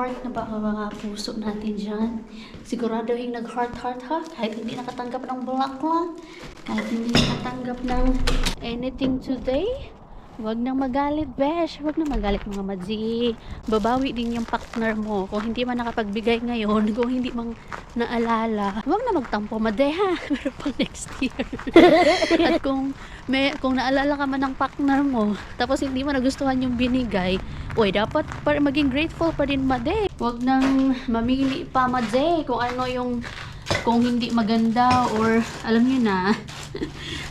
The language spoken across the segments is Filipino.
Nag-heart na ba ang mga puso natin dyan? Siguraduhin nag-heart-heart ha? Kahit hindi nakatanggap ng bulaklak, kahit hindi nakatanggap ng anything today, wag nang magalit, besh. Wag nang magalit mga madzi. Babawi din yung partner mo. Kung hindi man nakapagbigay ngayon, kung hindi mang naalala, wag na magtampo, made ha. Pero pang next year. At kung naalala ka man ng partner mo, tapos hindi mo nagustuhan yung binigay, uy, dapat maging grateful pa din, made. Wag nang mamili pa, made, kung ano yung kung hindi maganda or alam niyo na.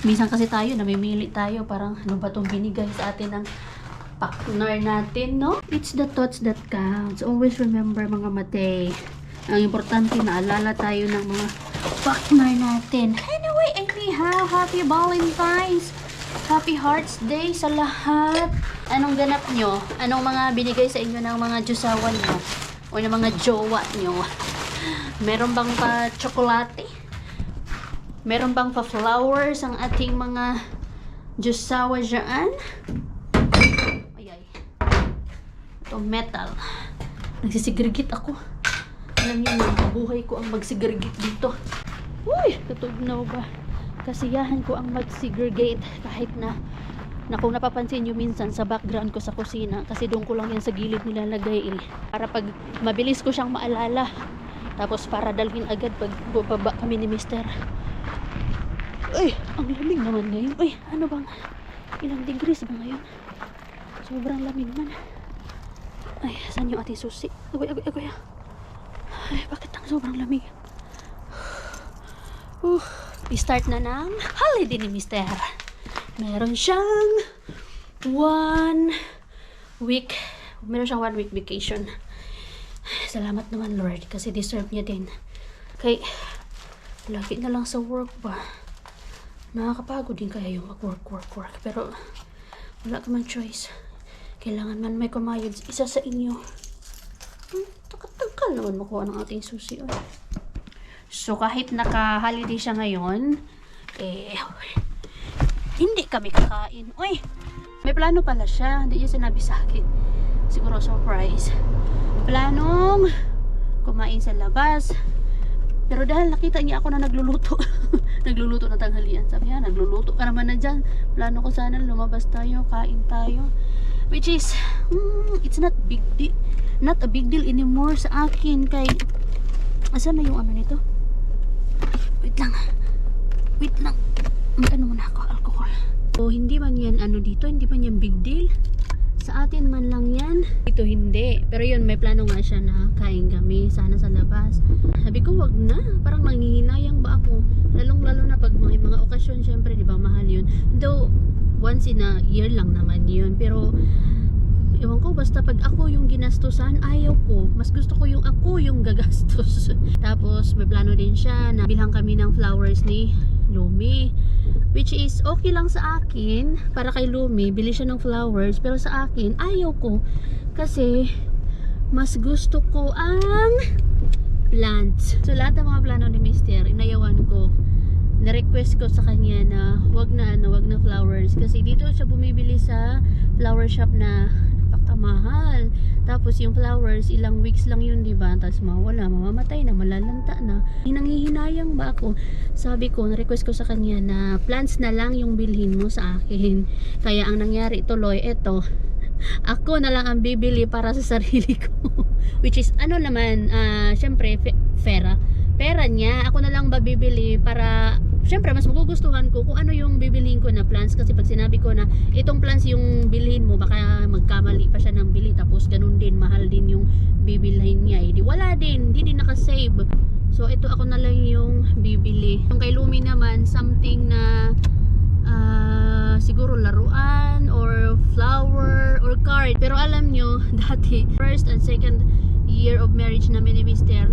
Minsan kasi tayo namimili tayo, parang ano ba tong binigay sa atin ng partner natin, no? It's the thoughts that counts. Always remember mga mate, ang importante naalala tayo ng mga partner natin. Anyway, anyhow, happy Valentine's, happy Hearts Day sa lahat. Anong ganap nyo? Anong mga binigay sa inyo ng mga Diyosawan nyo o ng mga jowa nyo? Meron bang pa tsokolate? Meron bang pa flowers ang ating mga Diyosawa dyan? Ayay. Ito metal. Nagsisigirgit ako. Alam niyo na, buhay ko ang magsigirgit dito. Uy, katugnaw ba? Kasiyahan ko ang magsigirgate kahit na kung napapansin nyo minsan sa background ko sa kusina, kasi doon ko lang yan sa gilid nilalagay eh. Para pag mabilis ko siyang maalala. Tapos para dalhin agad pag bubaba kami ni Mister. Ay, ang lamig naman ngayon. Ay, ano bang, ilang degrees ba ngayon? Sobrang lamig man. Ay, saan yung ating susi? Agoy. Ay, bakit ang sobrang lamig? I-start na ng holiday ni Mister. Meron siyang 1 week vacation. Salamat naman Lord, kasi deserve niya din. Kay lagi na lang sa work ba, nakakapagod din kaya yung mag-work. Pero wala ka man choice, kailangan man may kumayod isa sa inyo. Takal naman makuha ng ating susi. So kahit naka-holiday siya ngayon, hindi kami kakain. Uy, may plano pala siya, hindi niya sinabi sa akin. Siguro surprise. Planong kumain sa labas. Pero dahil nakita niya ako na nagluluto nagluluto ng tanghalian, sabi niya, nagluluto ka naman na dyan. Plano ko sana lumabas tayo, kain tayo. Which is, it's not a big deal anymore sa akin. Kay, asan na yung ano nito? Wait lang. Ano muna ako, alcohol. So, hindi man yan dito, hindi man yan big deal. Sa atin man lang yan. Ito hindi. Pero yun, may plano nga siya na kain kami. Sana sa labas. Sabi ko, wag na. Parang nangihinayang ba ako? Lalong-lalo na pag mga okasyon, syempre, di ba, mahal yun. Though, once in a year lang naman yun. Pero, ewan ko, basta pag ako yung ginastusan, ayaw ko. Mas gusto ko yung ako yung gagastos. Tapos, may plano din siya na bilhan kami ng flowers ni Lumi. Which is okay lang sa akin. Para kay Lumi, bili siya ng flowers. Pero sa akin, ayaw ko. Kasi, mas gusto ko ang plants. So, lahat ng mga plano ni Mister, inayawan ko. Na-request ko sa kanya na wag na flowers. Kasi dito siya bumibili sa flower shop na napakamahal. Tapos yung flowers, ilang weeks lang yun, diba? Tapos mawala, mamamatay na, malalanta na. Hinanghihinayang ba ako? Sabi ko, na-request ko sa kanya na plants na lang yung bilhin mo sa akin. Kaya ang nangyari tuloy, eto, ako na lang ang bibili para sa sarili ko. Which is, ano naman, syempre, pera niya. Ako na lang babibili para, syempre, mas magugustuhan ko kung ano yung bibiliin ko na plants. Kasi pag sinabi ko na, itong plants yung bilhin mo, baka magkamali pa siya ng bili. Tapos, ganun din, mahal din yung bibilhin niya. Di wala din, hindi din nakasave. So, ito ako na lang yung bibili. Yung kay Lumi naman, something na, siguro laruan, or flower, or card. Pero alam nyo, dati, first and second year of marriage namin ni Mister,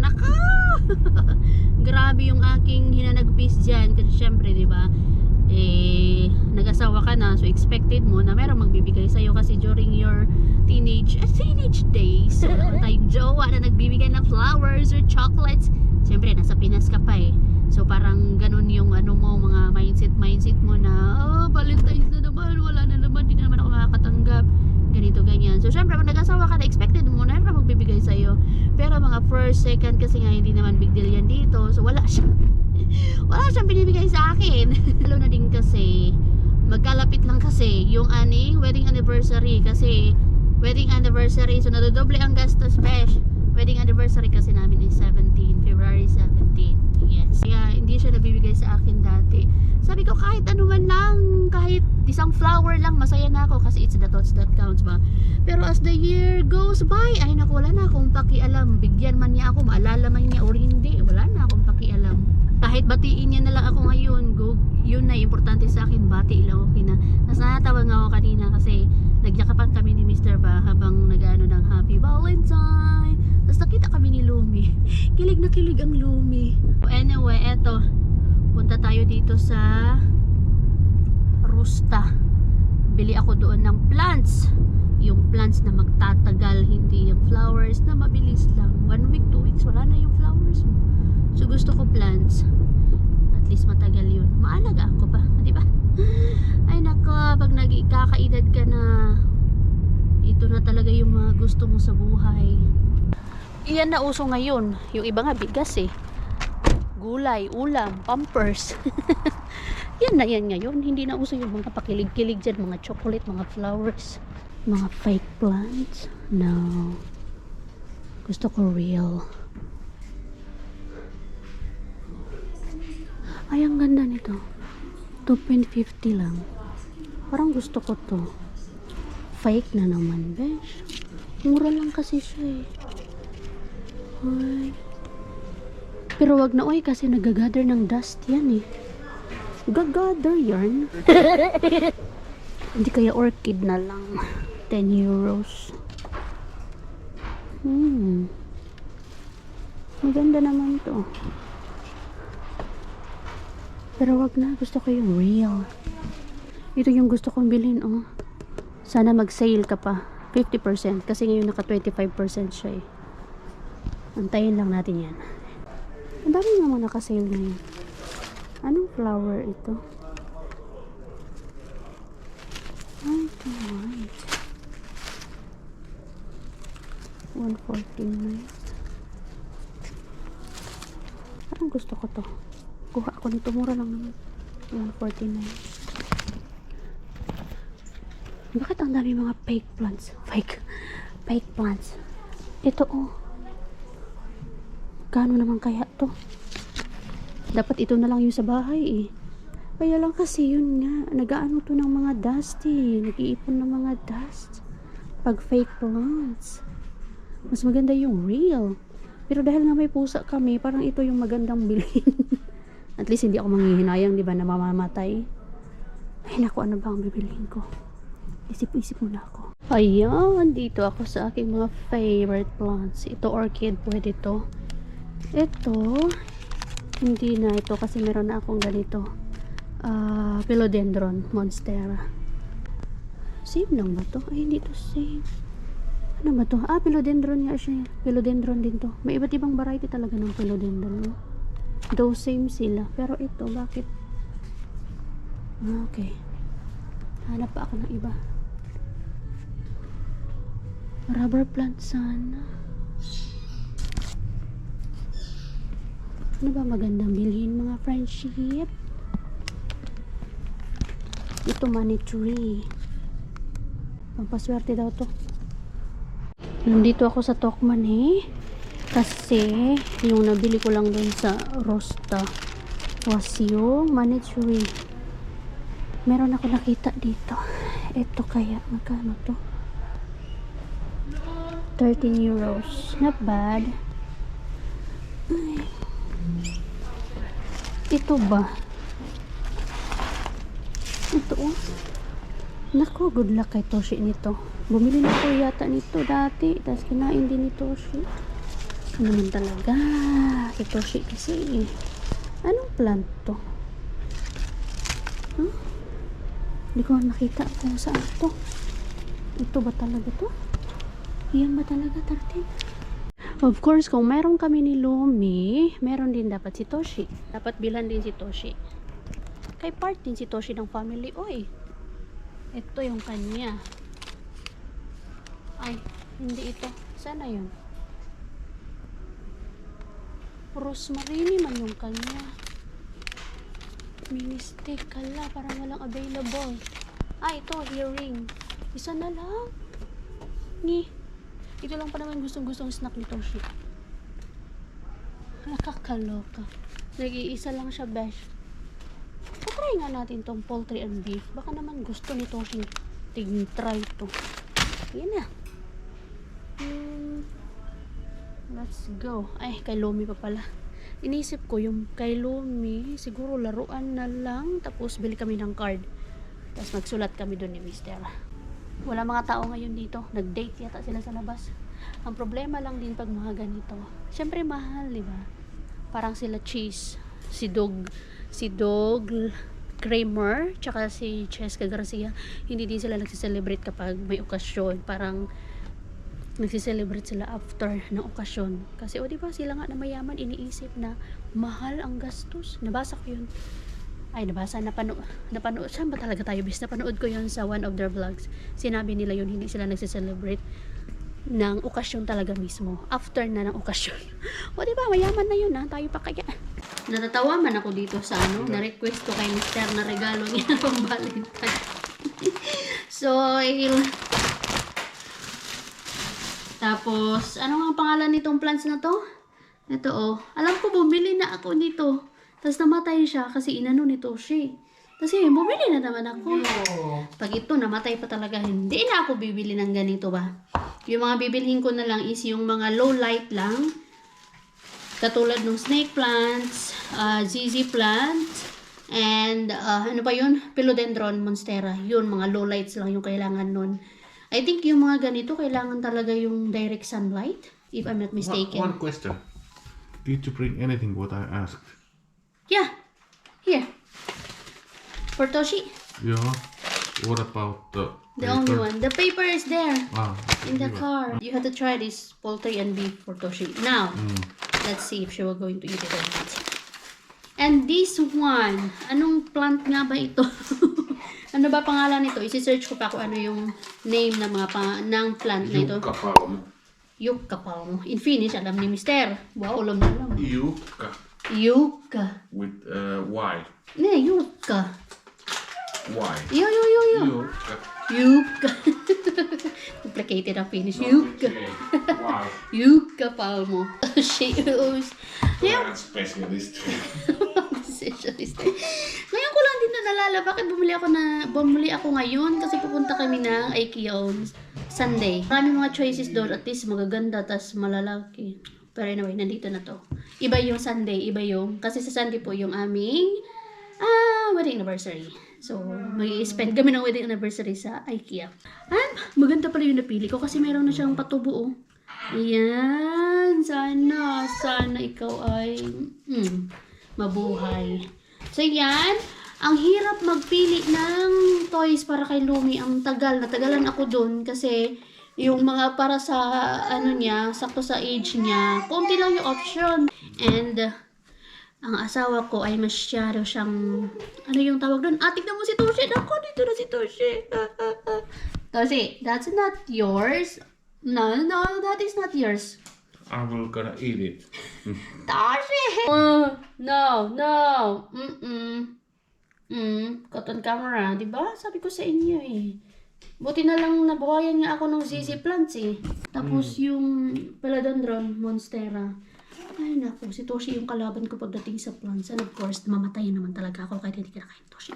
grabe yung aking hinanagpis dyan. Kasi syempre, diba, nag-asawa ka na, so expected mo na merong magbibigay sa'yo. Kasi during your teenage days, meron tayong jowa na nagbibigay ng flowers or chocolates. Syempre, nasa Pinas ka pa eh. So parang ganun yung mga mindset mo na, Valentine's na naman, wala na naman, di na naman ako makakatanggap, ganito ganyan. So syempre pag nag-asawa ka na, expected mo na magbibigay sa'yo. Pero mga first, second kasi nga hindi naman big deal yan dito. So wala siyang binibigay sa akin. Lalo na din kasi magkalapit lang kasi yung aning wedding anniversary, kasi wedding anniversary, so nadodoble ang gastos, besh. Wedding anniversary kasi namin is February 17. Yes. Kaya hindi siya nabibigay sa akin dati. Sabi ko kahit ano man lang, kahit isang flower lang, masaya na ako kasi it's the thoughts that counts ba. Pero as the year goes by, ay naku, wala na akong pakialam. Bigyan man niya ako, maalala man niya or hindi, wala na akong pakialam. Kahit batiin niya na lang ako ngayon, go, yun na importante sa akin, bati lang, okay na. Tapos natawag nga ako kanina kasi nagyakapan kami ni Mr. ba habang nag-ano ng Happy Valentine. Tapos nakita kami ni Lumi. Kilig na kilig ang Lumi. Anyway, eto, punta tayo dito sa Rusta. Bili ako doon ng plants. Yung plants na magtatagal, hindi yung flowers na mabilis lang. 1 week, 2 weeks, wala na yung flowers mo. So gusto ko plants. At least matagal yun. Maalagaan ko pa, di ba? Ay nako, pag nagkakaedad ka na, ito na talaga yung mga gusto mo sa buhay. Iyan na uso ngayon. Yung iba nga bigas eh. Gulay, ulam, pampers. Yan na yan ngayon. Hindi na uso yung mga pakilig-kilig dyan, mga chocolate, mga flowers, mga fake plants. No. Gusto ko real. Ay, ang ganda nito. 2.50 lang. Parang gusto ko to. Fake na naman, besh. Mura lang kasi siya eh. Ay. Pero wag na oy kasi nagagather ng dust yan eh. Gagather yan. Hindi kaya orchid na lang. 10 euros. Maganda naman to. Pero wag na. Gusto ko yung real. Ito yung gusto kong bilhin, oh. Sana mag-sale ka pa. 50%. Kasi ngayon naka 25% siya eh. Antayin lang natin yan. Ang dami naman naka-sale ngayon. Anong flower ito? Ay, ito white. 149. Parang gusto ko to. Kuha ako nito. Mura lang naman. 149. Bakit ang dami mga fake plants? Fake plants. Ito oh. Kano naman kaya to? Dapat ito na lang yung sa bahay eh. Kaya lang kasi yun nga. Nagaano to ng mga dust eh. Nag-iipon ng mga dust. Pag fake plants. Mas maganda yung real. Pero dahil nga may pusa kami, parang ito yung magandang bilhin. At least hindi ako manghihinayang, di ba, na mamamatay. Ay naku, ano ba ang bibilhin ko? Isip-isip muna ako. Ayan, dito ako sa aking mga favorite plants. Ito orchid, pwede to. Ito, hindi na ito kasi meron na akong ganito. Philodendron monstera. Same lang ba to? Ay, hindi to same. Ano ba to? Philodendron nga siya. Philodendron din to. May iba't ibang variety talaga ng philodendron. Though same sila. Pero ito, bakit? Okay. Hanap pa ako ng iba. Rubber plant sana. Ano ba magandang bilhin mga friendship? Ito money tree. Pampaswerte daw to. Nandito ako sa Tokman eh. Kasi yung nabili ko lang dun sa Rosta was yung money tree. Meron ako nakita dito. Ito kaya magkano to? 13 euros. Not bad. Ay. Ito ba? Ito oh. Naku, good luck kay Toshi nito. Bumili na ako yata nito dati. Tapos kinain din ni Toshi. Ano naman talaga? Kay Toshi kasi. Anong plant to? Huh? Hindi ko nakita kung saan to. Ito ba talaga to? Yan ba talaga 13? Of course, kung meron kami ni Lumi, meron din dapat si Toshi. Dapat bilan din si Toshi. Kay part din si Toshi ng family. Oy, ito yung kanya. Ay, hindi ito. Sana yun? Rosemary man yung kanya. Mini stick, kala, parang walang available. Ito, hearing. Isa na lang. Ito lang pa naman gustong snack nito siya. Nakakaloka. Nag-iisa lang siya, besh. Try nga natin tong poultry and beef. Baka naman gusto nito siya. Try to. Yan na. Let's go. Ay, kay Lomi pa pala. Inisip ko yung kay Lomi, siguro laruan na lang. Tapos bili kami ng card. Tapos magsulat kami doon ni Mister. Wala mga tao ngayon dito. Nag-date yata sila sa labas. Ang problema lang din pag mga ganito. Siyempre mahal, di ba? Parang sila Cheese, si Dog Kramer, tsaka si Cheska Garcia. Hindi din sila nagsiselebrate kapag may okasyon. Parang nagsiselebrate sila after ng okasyon. Kasi di ba sila nga na mayaman, iniisip na mahal ang gastos. Nabasa ko yun. Napanood. Saan ba talaga tayo? Bis napanood ko yun sa one of their vlogs. Sinabi nila yun, hindi sila nagsiselebrate ng okasyon talaga mismo. After na ng okasyon. Di ba? Mayaman na yun ha. Tayo pa kaya. Natatawa man ako dito sa na-request ko kay Mister na regalo niya pang Valentine. So, tapos, ano nga pangalan nitong plants na to? Ito Alam ko bumili na ako nito. Tapos namatay siya kasi inano nito siya. Kasi bumili na naman ako. Pag ito namatay pa talaga, hindi na ako bibili ng ganito ba. Yung mga bibilhin ko na lang is yung mga low light lang. Katulad ng snake plants, ZZ plants, and ano pa yun? Philodendron monstera. Yun, mga low lights lang yung kailangan nun. I think yung mga ganito, kailangan talaga yung direct sunlight, if I'm not mistaken. One question. Did you bring anything what I asked? Yeah. Here. For Toshi. Yeah. What about the Only one. The paper is there. In the yeah. car. You have to try this poultry and beef for Toshi. Now, let's see if she will going to eat it or not. And this one, anong plant nga ba ito? Ano ba pangalan nito? Isi-search ko pa kung ano yung name ng mga ng plant na ito. Yucca palm. Yucca palm. In Finnish, alam ni Mister. Wow, alam na lang. Yucca. Yucca. With Y. Ne, yucca. Y. Yo. Yucca. Yucca. Complicated ang Finnish. Yucca. Wow. Yucca palmo. She owes. Plant specialist. Ngayon ko lang din nalala bakit bumili ako ngayon kasi pupunta kami ng IKEA on Sunday. Marami mga choices doon, at least magaganda tas malalaki. Pero anyway, nandito na to. Iba yung Sunday, kasi sa Sunday po yung aming wedding anniversary. So, mag-spend kami ng wedding anniversary sa IKEA. Maganda pala yung napili ko kasi meron na siyang patubo. Ayan, sana ikaw ay mabuhay. So, yan. Ang hirap magpili ng toys para kay Lumi. Ang natagalan ako dun kasi yung mga para sa sakto sa age niya, konti lang yung option. And ang asawa ko ay masyado siyang, yung tawag doon? Tignan mo si Toshi. Ako, dito na si Toshi. Toshi, that's not yours. No, that is not yours. I will gonna eat it. Toshi! No. Cotton camera, di ba? Sabi ko sa inyo eh. Buti na lang nabuhayan nga ako ng ZZ plants eh. Tapos yung Philodendron monstera. Ay naku, si Toshi yung kalaban ko pagdating sa plants. And of course, mamatay naman talaga ako kahit hindi kinakain Toshi.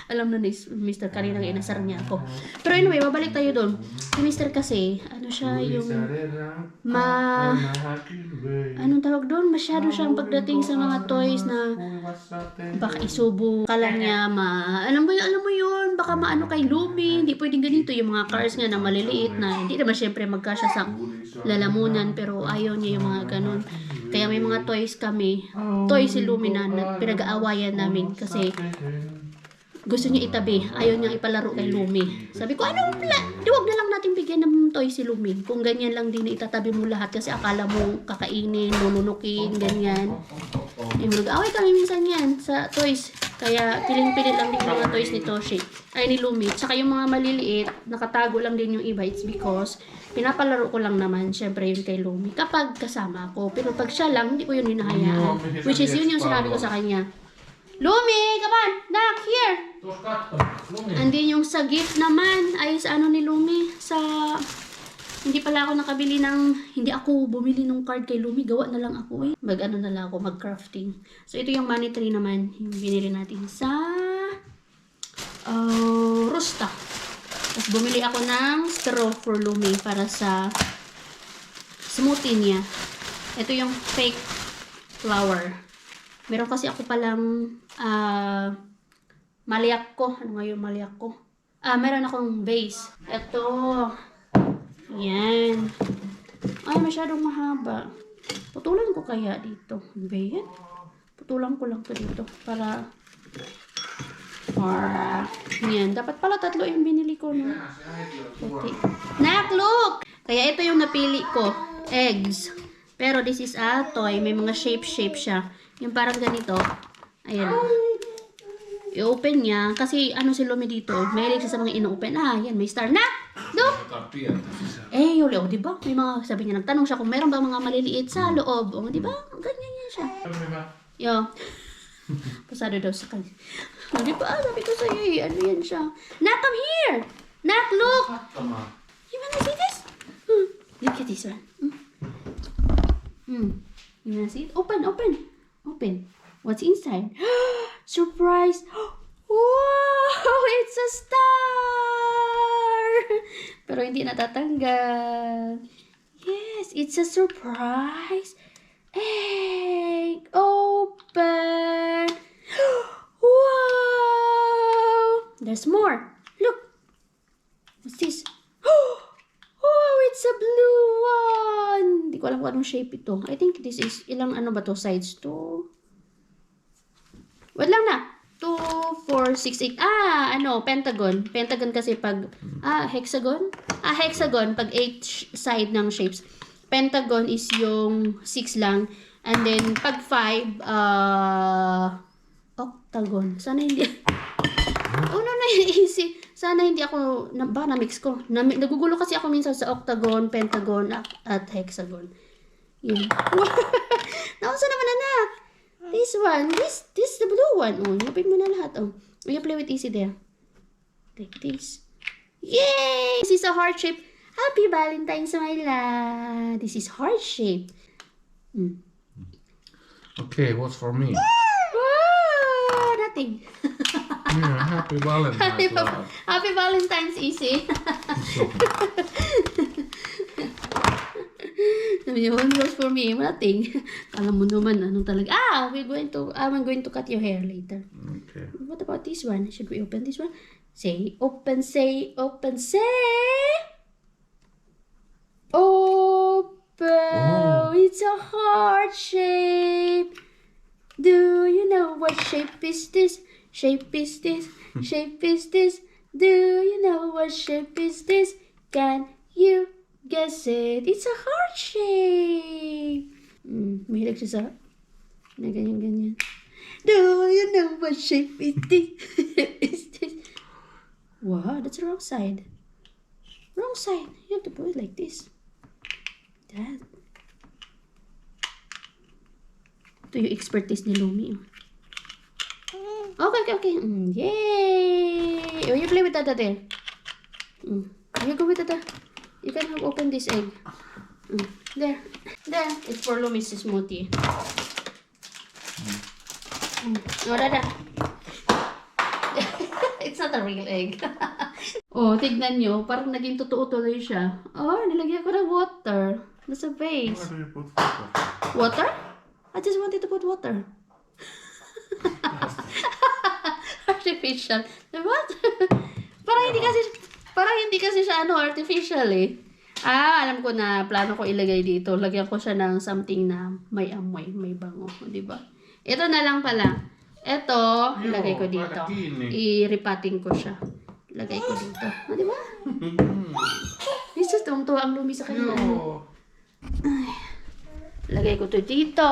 Alam na ni Mr. kanina inasar niya ako. Pero anyway, babalik tayo doon. Si Mr. kasi, siya yung anong tawag doon? Masyado siyang pagdating sa mga toys na baka isubo ka lang niya alam mo yun, baka maano kay Lumi, hindi pwedeng ganito yung mga cars nga na maliliit na hindi naman syempre magkasya sa lalamunan, pero ayaw niya yung mga ganun. Kaya may mga toys kami, toys si Lumi na pinag-aawayan namin kasi gusto niya itabi, ayaw niya ipalaro kay Lumi. Sabi ko, huwag na lang natin bigyan ng toy si Lumi. Kung ganyan lang din itatabi mo lahat kasi akala mo kakainin, lulunukin, ganyan. Mag-away kami minsan yan sa toys. Kaya piling-pilit lang din yung mga toys ni Toshi. Ay, ni Lumi. Tsaka yung mga maliliit, nakatago lang din yung iba. It's because Pinapalaro ko lang naman, syempre yun kay Lumi. Kapag kasama ako. Pero pag siya lang, hindi ko yun hinahayaan. Which is yun yung sinabi ko sa kanya. Lumi, come on! Nak, here! And then yung sa gift naman, ay sa ano ni Lumi, sa... Hindi pala ako nakabili ng... Hindi ako bumili ng card kay Lumi. Gawa na lang ako eh. Mag-ano na lang ako, mag-crafting. So ito yung money tree naman. Yung binili natin sa... Rusta. Tapos bumili ako ng straw for Lumi para sa smoothie niya. Ito yung fake flower. Meron kasi ako palang maliak ko. Ano nga yung maliak ko? Meron akong vase. Ito. Yan. Ay, masyadong mahaba. Putulan ko kaya dito. Ano ba yan? Putulan ko lang to dito. Para... yan. Dapat pala 3 yung binili ko, no? Okay. Nak, look! Kaya ito yung napili ko. Eggs. Pero this is a toy. May mga shape siya. Yung parang ganito. Ayan. I-open niya. Kasi ano si Lumi dito. Mahilig siya sa mga ino-open. Yan. May star. Nak! Look! Yuli. O, diba? May mga, sabi niya, nagtanong siya kung meron ba mga maliliit sa loob. O, diba? Ganyan yan siya. Yo. Pasado daw sa kanya. O, diba? Sabi ko sa'yo eh. Ano yan siya? Nak, come here! Nak, look! You wanna see this? Look at this one. You wanna see it? Open. What's inside? Surprise! Wow! It's a star! Pero hindi natatanggal. Yes, it's a surprise. Egg! Open! Wow! There's more. Look! What's this? Oh, it's a blue one! Hindi ko alam kung anong shape ito. I think this is, ilang ano ba to? Sides to? Wait lang na. 2, 4, 6, 8. Pentagon. Pentagon kasi pag, hexagon? Hexagon, pag 8 side ng shapes. Pentagon is yung 6 lang. And then, pag 5, octagon. Sana hindi, easy. Sana hindi ako, baka na-mix ko. Nagugulo kasi ako minsan sa octagon, pentagon, at hexagon. Yun. Nausa naman, anak. This one. This the blue one. Oh, yapin mo na lahat. Oh. You play with easy there. Take this. Yay! This is a heart shape. Happy Valentine's, my love. This is heart shape. Okay, what's for me? Nothing. Yeah, happy Valentine's. Love. Happy Valentine's, Easy. Sabi niya, one goes for me, nothing. Kala mo naman, anong talaga. I'm going to cut your hair later. Okay. What about this one? Should we open this one? Say, open, say, open, say. Open. Oh, it's a heart shape. Do you know what shape is this? Shape is this? Shape is this? Do you know what shape is this? Can you guess it? It's a heart shape. Mahilig siya sa na ganyan. Do you know what shape is this? Is this? Wow, that's the wrong side. Wrong side. You have to put it like this. That. Ito yung expertise ni Lumi. Okay. Yay! Oh, you play with Tata there. You go with Tata. You can open this egg. There. It's for Lumi's smoothie. Oh, Dada. It's not a real egg. Oh, tignan nyo. Parang naging totoo tuloy siya. Oh, nilagyan ko ng water. Nasa vase. Why do you put water? Water? I just wanted to put water. Artificial. What? Parang hindi kasi siya artificial eh. Alam ko na, plano ko ilagay dito. Lagyan ko siya ng something na may amoy, may bango, di ba? Ito na lang pala. Ito, ilagay ko dito. I-repotting ko siya. Ilagay ko dito. Di ba? Jesus, tuwang-tuwa ang Lumi sa kanya. Ay. Lagay ko to dito.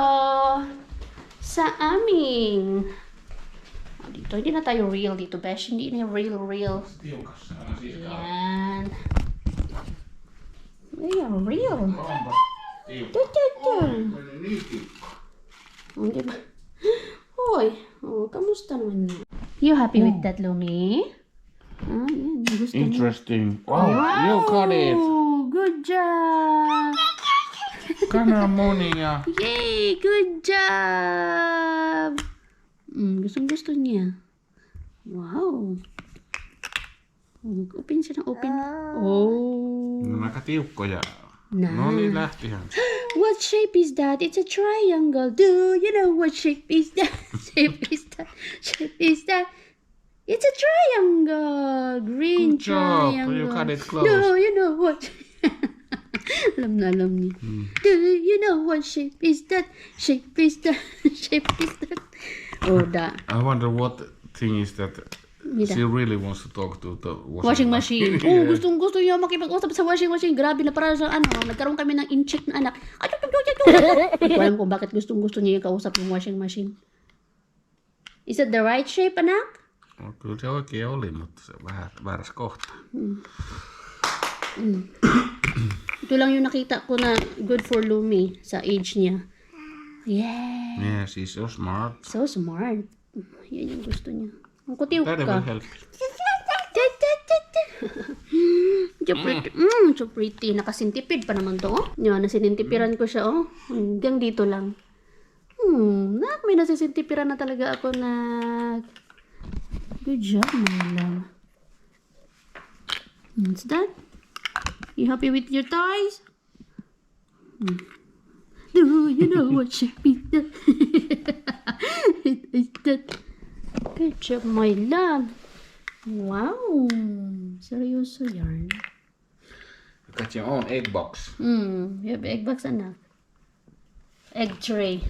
Sa aming. Dito, hindi na tayo real dito, besh. Hindi na real. Yan. They are real. Oh, diba? Hoy, kamusta naman niya? You happy with that, Lumi? Yan, gusto niya. Interesting. Wow, you got it. Oh, good job! Kananmunia. Yay! Good job! Gustong-gusto niya. Wow! Open siya ng open. Oh! Aika tiukkoja. Nice. No niin, lähtihän. What shape is that? It's a triangle. Do you know what shape is that? Shape is that? Shape is that? It's a triangle. Green Good job. triangle. You got it close. Do you know what? Alam na alam niya. Do you know what shape is that? Shape is that? Shape is that? Oh, da. I wonder what thing is that Mida. she really wants to talk to the Washing machine. Oh, gustong-gusto niya makipag-usap sa washing machine. Grabe na para sa nagkaroon kami ng in-check na anak. Hindi ko alam kung bakit gustong-gusto niya yung kausap yung washing machine. Is it the right shape, anak? No, kyllä se oikein oli, mutta se väärässä kohtaa. Ito lang yung nakita ko na good for Lumi sa age niya. Yeah. Yeah, she's so smart. So smart. Yan yung gusto niya. Ang kutiw That will ka. help. So pretty. So pretty. Nakasintipid pa naman to. Oh. Yan, nasinintipiran ko siya. Oh. Hanggang dito lang. May nasisintipiran na talaga ako na... Good job, my love. What's that? You happy with your toys? Do you know what shape is that? It is that. Good job, my love. Wow. Seryoso yarn. You got your own egg box. You have egg box, anak. Egg tray.